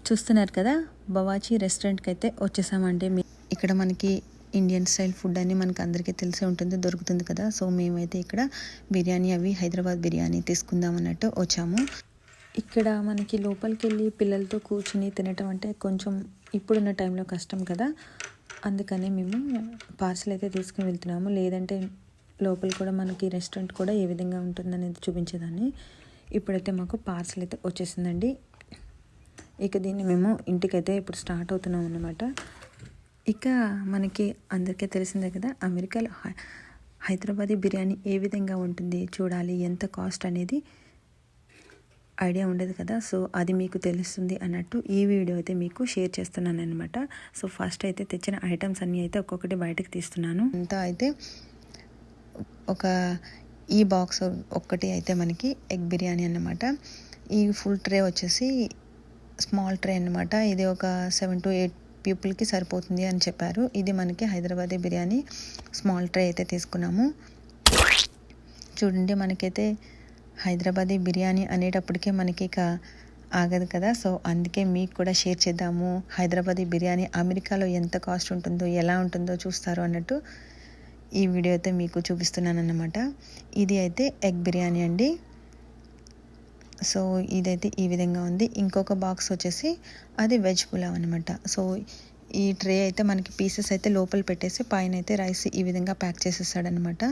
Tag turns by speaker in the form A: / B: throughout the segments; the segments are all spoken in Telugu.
A: చూస్తున్నారు కదా, బవాచి రెస్టారెంట్కి అయితే వచ్చేసామండి. ఇక్కడ మనకి ఇండియన్ స్టైల్ ఫుడ్ అని మనకు అందరికీ తెలిసే ఉంటుంది, దొరుకుతుంది కదా. సో మేమైతే ఇక్కడ బిర్యానీ హైదరాబాద్ బిర్యానీ తీసుకుందాం అన్నట్టు వచ్చాము. ఇక్కడ మనకి లోపలికి వెళ్ళి పిల్లలతో కూర్చుని తినటం అంటే కొంచెం ఇప్పుడున్న టైంలో కష్టం కదా. అందుకని మేము పార్సల్ అయితే తీసుకుని వెళ్తున్నాము. లేదంటే లోపల కూడా మనకి రెస్టారెంట్ కూడా ఏ విధంగా ఉంటుందనేది చూపించేదాన్ని. ఇప్పుడైతే మాకు పార్సల్ అయితే వచ్చేసిందండి. ఇక దీన్ని మేము ఇంటికైతే ఇప్పుడు స్టార్ట్ అవుతున్నాం అన్నమాట. ఇక మనకి అందరికీ తెలిసిందే కదా, అమెరికాలో హైదరాబాదీ బిర్యానీ ఏ విధంగా ఉంటుంది, చూడాలి ఎంత కాస్ట్ అనేది ఐడియా ఉండదు కదా. సో అది మీకు తెలుస్తుంది అన్నట్టు ఈ వీడియో అయితే మీకు షేర్ చేస్తున్నాను అనమాట. సో ఫస్ట్ అయితే తెచ్చిన ఐటమ్స్ అన్నీ అయితే ఒక్కొక్కటి బయటకు తీస్తున్నాను. అంతా అయితే ఈ బాక్స్ ఒక్కటి అయితే మనకి ఎగ్ బిర్యానీ అన్నమాట. ఈ ఫుల్ ట్రే వచ్చేసి స్మాల్ ట్రే అన్నమాట. ఇది ఒక 7 to 8 పీపుల్కి సరిపోతుంది అని చెప్పారు. ఇది మనకి హైదరాబాదీ బిర్యానీ స్మాల్ ట్రే అయితే తీసుకున్నాము. చూడండి, మనకైతే హైదరాబాదీ బిర్యానీ అనేటప్పటికే మనకి ఇక ఆగదు కదా. సో అందుకే మీకు కూడా షేర్ చేద్దాము, హైదరాబాదీ బిర్యానీ అమెరికాలో ఎంత కాస్ట్ ఉంటుందో, ఎలా ఉంటుందో చూస్తారు అన్నట్టు ఈ వీడియో అయితే మీకు చూపిస్తున్నాను అన్నమాట. ఇది అయితే ఎగ్ బిర్యానీ అండి. సో ఇదైతే ఈ విధంగా ఉంది. ఇంకొక బాక్స్ వచ్చేసి అది వెజ్ పులావ్ అనమాట. సో ఈ ట్రే అయితే మనకి పీసెస్ అయితే లోపల పెట్టేసి పైన అయితే రైస్ ఈ విధంగా ప్యాక్ చేసేస్తాడనమాట.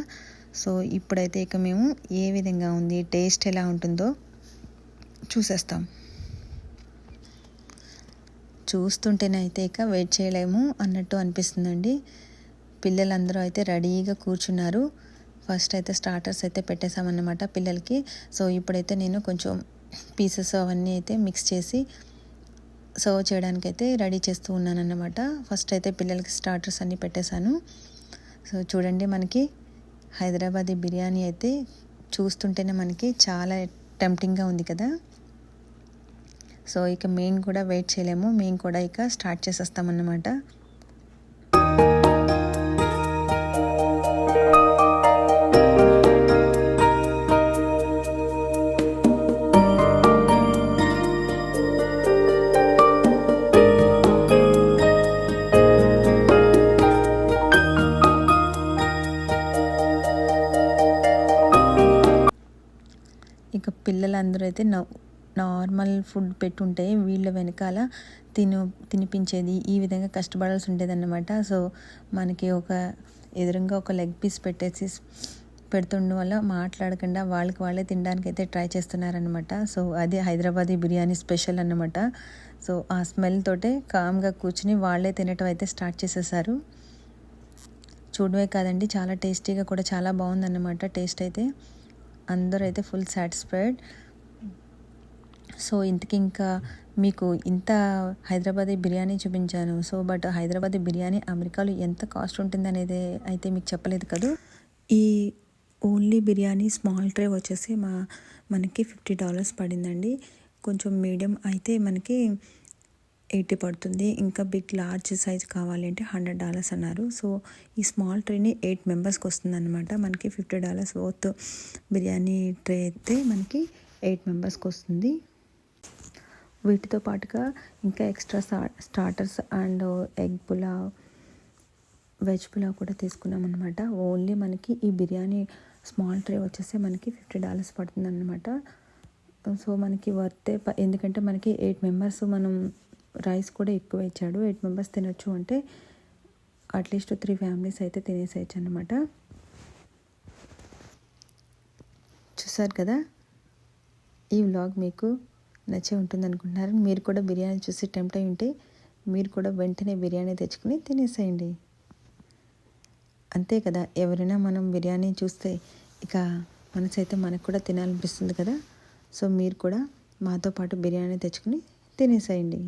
A: సో ఇప్పుడైతే ఇక మేము ఏ విధంగా ఉంది, టేస్ట్ ఎలా ఉంటుందో చూసేస్తాం. చూస్తుంటేనే అయితే ఇక వెయిట్ చేయలేము అన్నట్టు అనిపిస్తుందండి. పిల్లలందరూ అయితే రెడీగా కూర్చున్నారు. ఫస్ట్ అయితే స్టార్టర్స్ అయితే పెట్టేసామన్నమాట పిల్లలకి. సో ఇప్పుడైతే నేను కొంచెం పీసెస్ అవన్నీ అయితే మిక్స్ చేసి సర్వ్ చేయడానికి అయితే రెడీ చేస్తూ ఉన్నానన్నమాట. ఫస్ట్ అయితే పిల్లలకి స్టార్టర్స్ అన్నీ పెట్టేశాను. సో చూడండి, మనకి హైదరాబాదీ బిర్యానీ అయితే చూస్తుంటేనే మనకి చాలా టెంప్టింగ్గా ఉంది కదా. సో ఇక మేము కూడా వెయిట్ చేయలేము, మేము కూడా ఇక స్టార్ట్ చేసేస్తామన్నమాట. ఇక పిల్లలందరూ అయితే నార్మల్ ఫుడ్ పెట్టుంటే వీళ్ళ వెనకాల తినిపించేది ఈ విధంగా కష్టపడాల్సి ఉండేదన్నమాట. సో మనకి ఎదురుగా ఒక లెగ్ పీస్ పెట్టేసి పెడుతుండడం వల్ల మాట్లాడకుండా వాళ్ళే తినడానికి అయితే ట్రై చేస్తున్నారనమాట. సో అది హైదరాబాదీ బిర్యానీ స్పెషల్ అన్నమాట. సో ఆ స్మెల్ తోటే కామ్గా కూర్చుని వాళ్ళే తినటం అయితే స్టార్ట్ చేసేసారు. చూడమే కాదండి, చాలా టేస్టీగా కూడా చాలా బాగుందన్నమాట. టేస్ట్ అయితే అందరూ అయితే ఫుల్ సాటిస్ఫైడ్. సో ఇంతకీ ఇంకా మీకు ఇంత హైదరాబాదీ బిర్యానీ చూపించాను. సో బట్ హైదరాబాదీ బిర్యానీ అమెరికాలో ఎంత కాస్ట్ ఉంటుంది అనేది అయితే మీకు చెప్పలేదు కదా. ఈ ఓన్లీ బిర్యానీ స్మాల్ ట్రే వచ్చేసి మనకి $50 పడిందండి. కొంచెం మీడియం అయితే మనకి 80 పడుతుంది. ఇంకా బిగ్ లార్జ్ సైజ్ కావాలి అంటే $100 అన్నారు. సో ఈ స్మాల్ ట్రేని 8 మెంబర్స్కి వస్తుంది అనమాట. మనకి $50 వర్త్ బిర్యానీ ట్రే అయితే మనకి 8 మెంబర్స్కి వస్తుంది. వీటితో పాటుగా ఇంకా extra starters and egg pulao, veg pulao కూడా తీసుకున్నాం అనమాట. ఓన్లీ మనకి ఈ బిర్యానీ స్మాల్ ట్రే వచ్చేసి మనకి $50 పడుతుంది అనమాట. సో మనకి వర్తే, ఎందుకంటే మనకి 8 మెంబర్స్, మనం రైస్ కూడా ఎక్కువ ఇచ్చాడు. 8 మెంబర్స్ తినొచ్చు అంటే అట్లీస్ట్ 3 ఫ్యామిలీస్ అయితే తినేసేయచ్చు అనమాట. చూసారు కదా, ఈ వ్లాగ్ మీకు నచ్చే ఉంటుంది అనుకుంటున్నారు. మీరు కూడా బిర్యానీ చూసి టెంప్ట్ అయి ఉంటే మీరు కూడా వెంటనే బిర్యానీ తెచ్చుకుని తినేసేయండి. అంతే కదా, ఎవరైనా మనం బిర్యానీ చూస్తే ఇక మనసు అయితే మనకు కూడా తినాలనిపిస్తుంది కదా. సో మీరు కూడా మాతో పాటు బిర్యానీ తెచ్చుకుని తినేసేయండి.